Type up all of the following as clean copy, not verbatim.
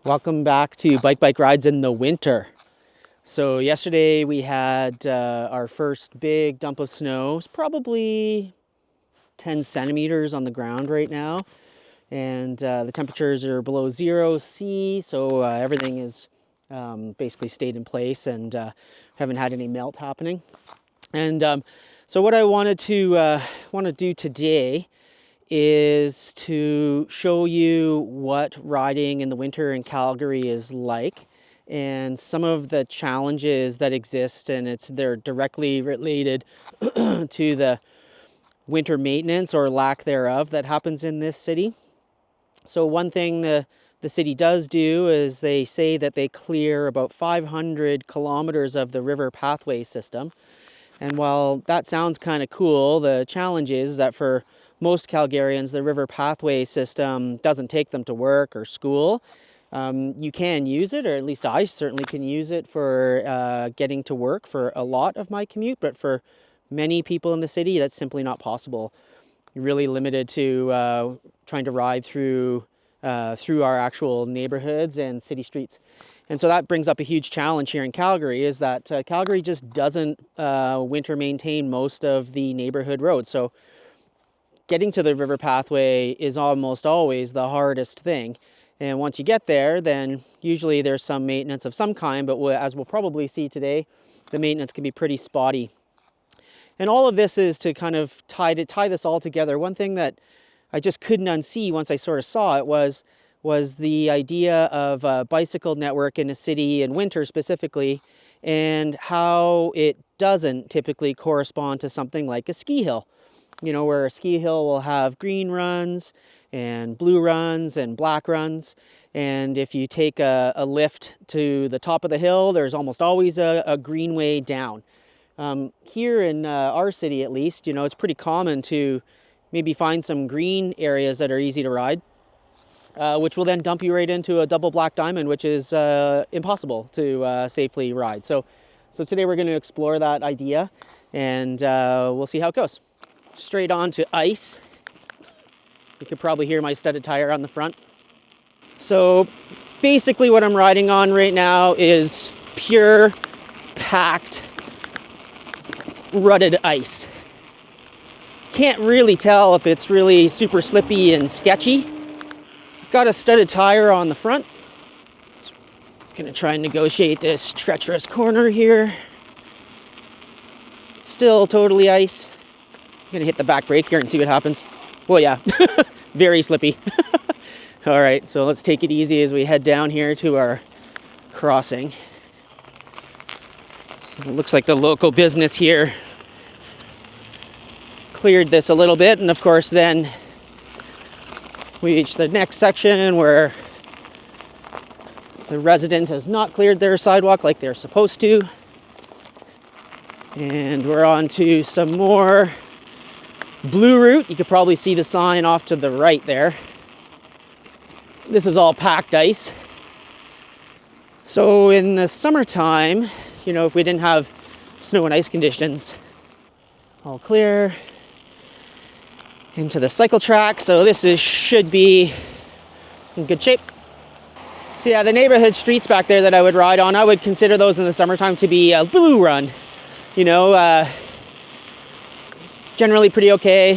Welcome back to Bike Rides in the winter. So yesterday we had our first big dump of snow. It's probably 10 centimeters on the ground right now. And the temperatures are below 0 C, so everything is basically stayed in place and haven't had any melt happening. And so what I wanted to do today is to show you what riding in the winter in Calgary is like and some of the challenges that exist, and they're directly related to the winter maintenance or lack thereof that happens in this city. So one thing the city does do is they say that they clear about 500 kilometers of the river pathway system. And while that sounds kind of cool, the challenge is that for most Calgarians, the river pathway system doesn't take them to work or school. You can use it, or at least I certainly can use it for getting to work for a lot of my commute, but for many people in the city, that's simply not possible. You're really limited to trying to ride through our actual neighborhoods and city streets. And so that brings up a huge challenge here in Calgary, is that Calgary just doesn't winter maintain most of the neighborhood roads. So getting to the river pathway is almost always the hardest thing. And once you get there, then usually there's some maintenance of some kind, but as we'll probably see today, the maintenance can be pretty spotty. And all of this is to kind of tie this all together. One thing that I just couldn't unsee once I sort of saw it was the idea of a bicycle network in a city in winter specifically, and how it doesn't typically correspond to something like a ski hill. You know, where a ski hill will have green runs and blue runs and black runs. And if you take a lift to the top of the hill, there's almost always a green way down. Here in our city, at least, you know, it's pretty common to maybe find some green areas that are easy to ride, which will then dump you right into a double black diamond, which is impossible to safely ride. So today we're going to explore that idea, and we'll see how it goes. Straight on to ice. You could probably hear my studded tire on the front. So basically what I'm riding on right now is pure, packed, rutted ice. Can't really tell if it's really super slippy and sketchy. I've got a studded tire on the front. Gonna try and negotiate this treacherous corner here. Still totally ice. I'm gonna hit the back brake here and see what happens. Well, yeah, very slippy. All right, so let's take it easy as we head down here to our crossing. So it looks like the local business here cleared this a little bit, and of course then we reach the next section where the resident has not cleared their sidewalk like they're supposed to. And we're on to some more blue route. You could probably see the sign off to the right there. This is all packed ice. So in the summertime, you know, if we didn't have snow and ice conditions, all clear into the cycle track. So this should be in good shape. So yeah, the neighborhood streets back there that I would ride on, I would consider those in the summertime to be a blue run. You know, generally pretty okay.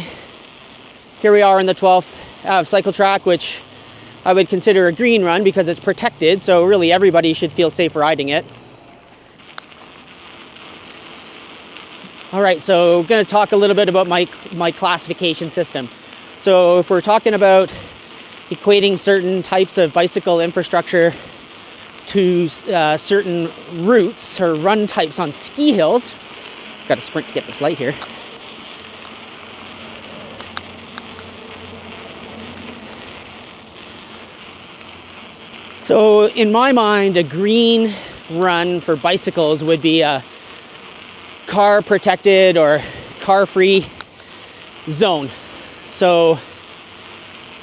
Here we are in the 12th cycle track, which I would consider a green run because it's protected, so really everybody should feel safe riding it. All right, so I'm going to talk a little bit about my classification system. So if we're talking about equating certain types of bicycle infrastructure to certain routes or run types on ski hills, got to sprint to get this light here. So in my mind, a green run for bicycles would be a car protected or car free zone. So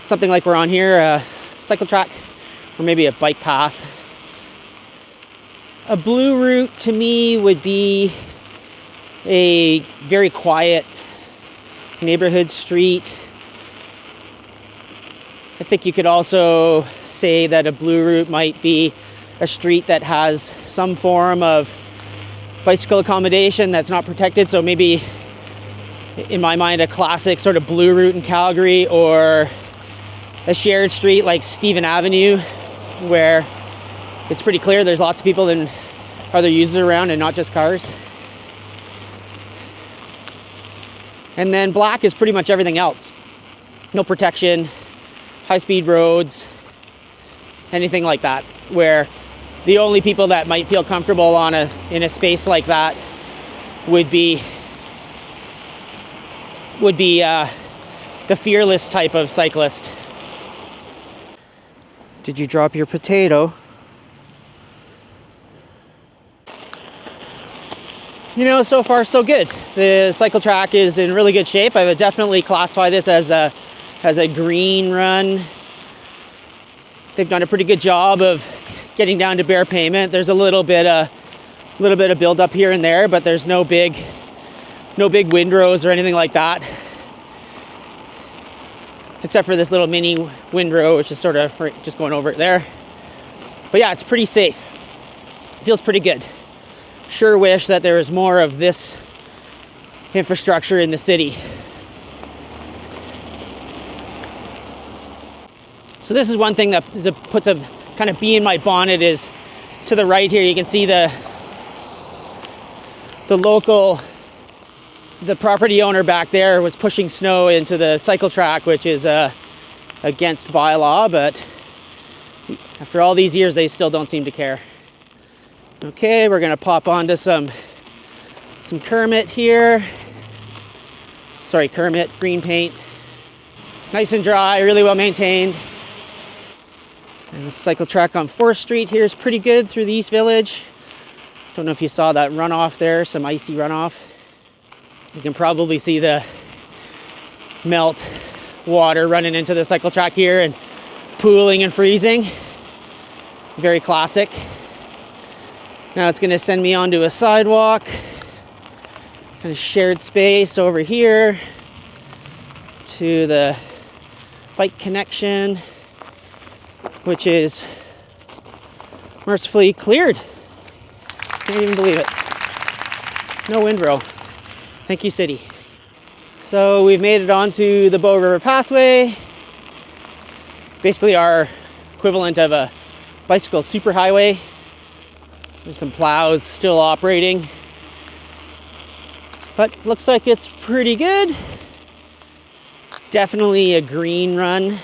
something like we're on here, a cycle track or maybe a bike path. A blue route to me would be a very quiet neighborhood street I think you could also say that a blue route might be a street that has some form of bicycle accommodation that's not protected. So maybe, in my mind, a classic sort of blue route in Calgary, or a shared street like Stephen Avenue, where it's pretty clear there's lots of people and other users around and not just cars. And then black is pretty much everything else. No protection, high-speed roads, anything like that, where the only people that might feel comfortable in a space like that would be the fearless type of cyclist. Did you drop your potato? You know, so far so good. The cycle track is in really good shape. I would definitely classify this as a green run. They've done a pretty good job of getting down to bare pavement. There's a little bit of build up here and there, but there's no big windrows or anything like that, except for this little mini windrow, which is sort of right, just going over it there. But yeah, it's pretty safe. It feels pretty good. Sure wish that there was more of this infrastructure in the city. So this is one thing that puts a kind of bee in my bonnet, is to the right here. You can see the property owner back there was pushing snow into the cycle track, which is against bylaw, but after all these years, they still don't seem to care. Okay, we're gonna pop onto some Kermit here. Sorry, Kermit, green paint. Nice and dry, really well maintained. And the cycle track on 4th Street here is pretty good through the East Village. Don't know if you saw that runoff there, some icy runoff. You can probably see the melt water running into the cycle track here and pooling and freezing. Very classic. Now it's going to send me onto a sidewalk, kind of shared space over here to the bike connection, which is mercifully cleared. Can't even believe it. No windrow. Thank you, city. So we've made it onto the Bow River Pathway, basically our equivalent of a bicycle superhighway. There's some plows still operating, but looks like it's pretty good. Definitely a green run.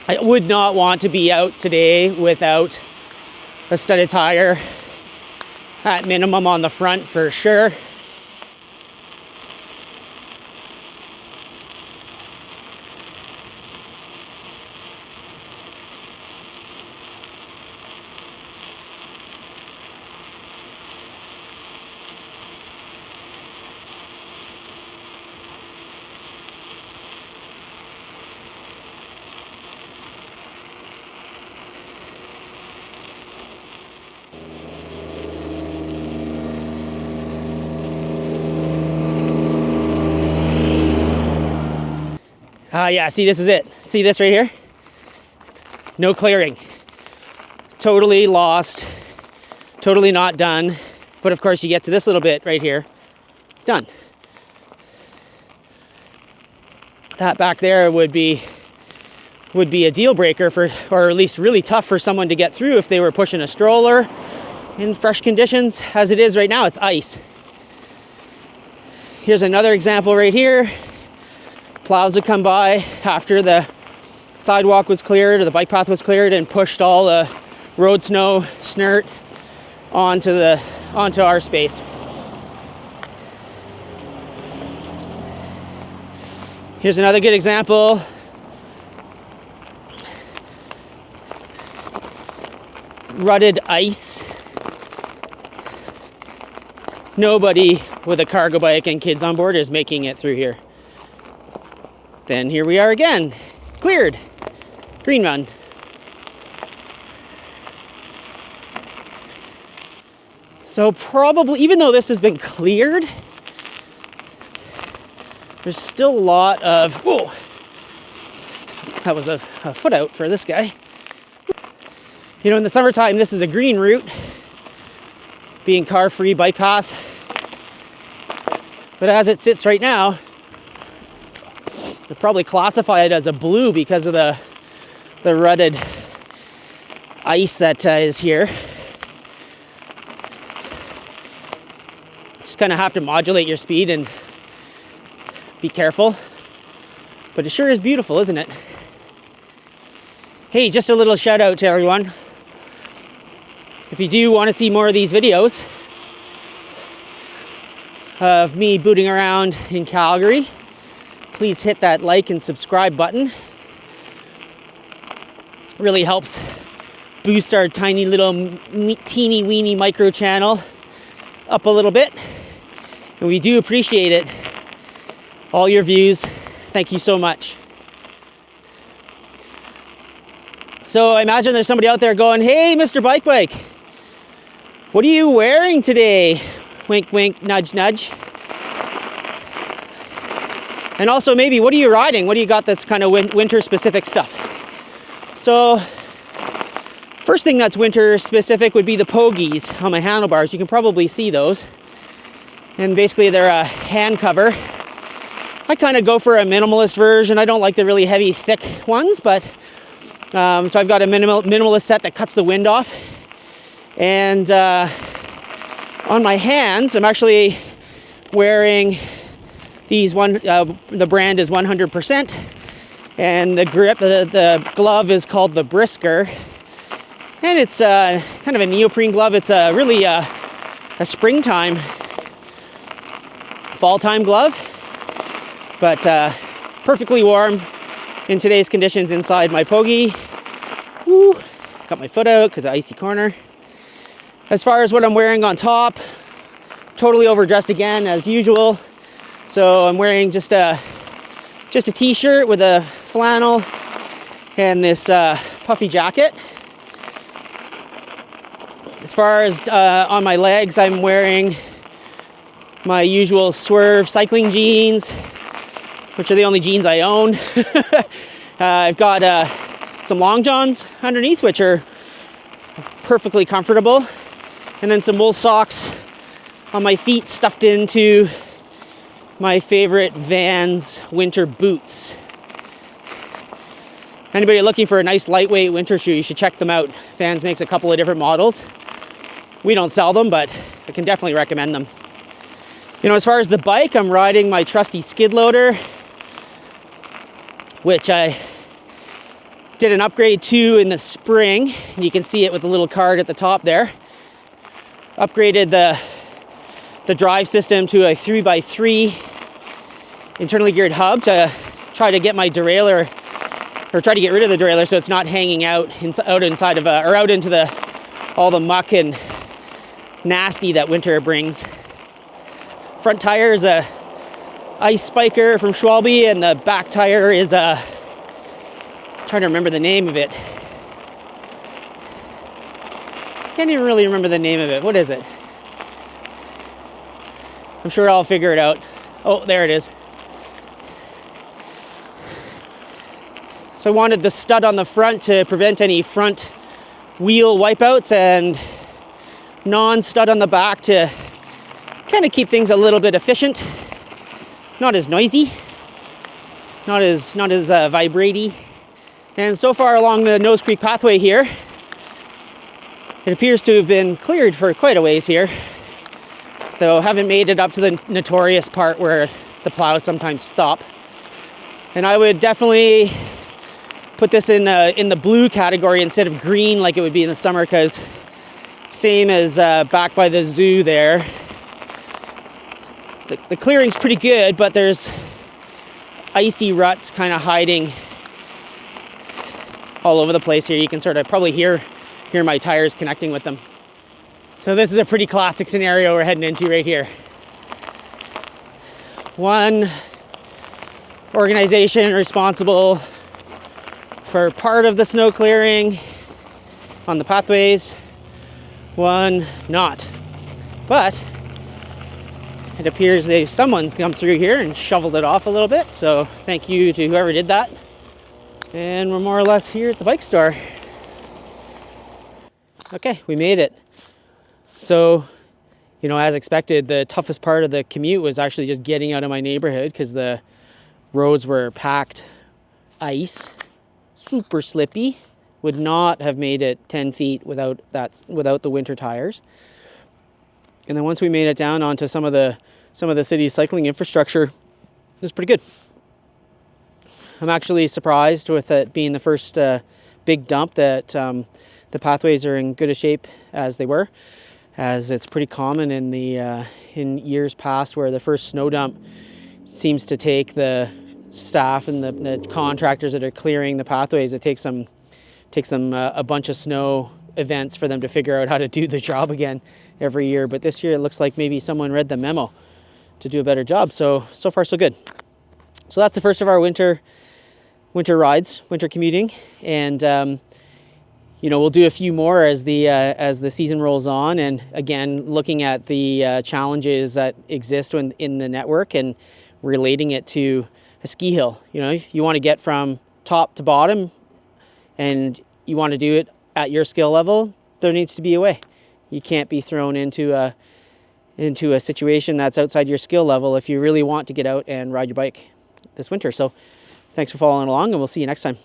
I would not want to be out today without a studded tire, at minimum on the front for sure. Yeah, see, this is it. See this right here? No clearing. Totally lost. Totally not done. But of course, you get to this little bit right here. Done. That back there would be a deal breaker for, or at least really tough for someone to get through if they were pushing a stroller in fresh conditions. As it is right now, it's ice. Here's another example right here. Plows had come by after the sidewalk was cleared or the bike path was cleared and pushed all the road snow snert onto our space. Here's another good example. Rutted ice. Nobody with a cargo bike and kids on board is making it through here. Then here we are again, cleared, green run. So probably, even though this has been cleared, there's still a lot of, That was a foot out for this guy. You know, in the summertime, this is a green route, being car-free bike path. But as it sits right now, they'll probably classify it as a blue because of the rutted ice that is here. Just kind of have to modulate your speed and be careful. But it sure is beautiful, isn't it? Hey, just a little shout out to everyone. If you do want to see more of these videos of me booting around in Calgary, please hit that like and subscribe button. It really helps boost our tiny little teeny weeny micro channel up a little bit. And we do appreciate it. All your views. Thank you so much. So I imagine there's somebody out there going, hey, Mr. Bike, what are you wearing today? Wink, wink, nudge, nudge. And also maybe, what are you riding? What do you got that's kind of winter specific stuff? So first thing that's winter specific would be the pogies on my handlebars. You can probably see those. And basically they're a hand cover. I kind of go for a minimalist version. I don't like the really heavy, thick ones, but so I've got a minimalist set that cuts the wind off. And on my hands, I'm actually wearing these the brand is 100%. And the grip, the glove is called the Brisker. And it's kind of a neoprene glove. It's really a springtime, fall time glove. But perfectly warm in today's conditions inside my pogie. Woo. Got my foot out because of icy corner. As far as what I'm wearing on top, totally overdressed again as usual. So I'm wearing just a t-shirt with a flannel and this puffy jacket. As far as on my legs, I'm wearing my usual Swerve cycling jeans, which are the only jeans I own. I've got some long johns underneath, which are perfectly comfortable. And then some wool socks on my feet stuffed into my favorite Vans winter boots. Anybody looking for a nice lightweight winter shoe, you should check them out. Vans makes a couple of different models. We don't sell them, but I can definitely recommend them. You know, as far as the bike, I'm riding my trusty skid loader, which I did an upgrade to in the spring. You can see it with the little card at the top there. Upgraded the drive system to a 3x3 internally geared hub to try to get my derailleur, or try to get rid of the derailleur so it's not hanging out inside of or out into all the muck and nasty that winter brings. Front tire is a ice spiker from Schwalbe, and the back tire is I'm trying to remember the name of it. Can't even really remember the name of it. What is it? I'm sure I'll figure it out. Oh, there it is. So I wanted the stud on the front to prevent any front wheel wipeouts, and non-stud on the back to kind of keep things a little bit efficient. Not as noisy. Not as vibratey. And so far along the Nose Creek pathway here, it appears to have been cleared for quite a ways here. Though haven't made it up to the notorious part where the plows sometimes stop. And I would definitely put this in the blue category instead of green like it would be in the summer, because same as back by the zoo there. The clearing's pretty good, but there's icy ruts kind of hiding all over the place here. You can sort of probably hear my tires connecting with them. So this is a pretty classic scenario we're heading into right here. One organization responsible for part of the snow clearing on the pathways, one not. But it appears someone's come through here and shoveled it off a little bit, so thank you to whoever did that. And we're more or less here at the bike store. Okay, we made it. So, you know, as expected, the toughest part of the commute was actually just getting out of my neighborhood because the roads were packed ice, super slippy. Would not have made it 10 feet without the winter tires. And then once we made it down onto some of the city's cycling infrastructure, it was pretty good. I'm actually surprised with it being the first big dump that the pathways are in good a shape as they were, as it's pretty common in years past where the first snow dump seems to take the staff and the contractors that are clearing the pathways. It takes them a bunch of snow events for them to figure out how to do the job again every year. But this year it looks like maybe someone read the memo to do a better job. So far so good. So that's the first of our winter rides, winter commuting, and you know, we'll do a few more as the season rolls on, and again looking at the challenges that exist in the network and relating it to a ski hill. You know, if you want to get from top to bottom and you want to do it at your skill level, there needs to be a way. You can't be thrown into a situation that's outside your skill level if you really want to get out and ride your bike this winter. So thanks for following along, and we'll see you next time.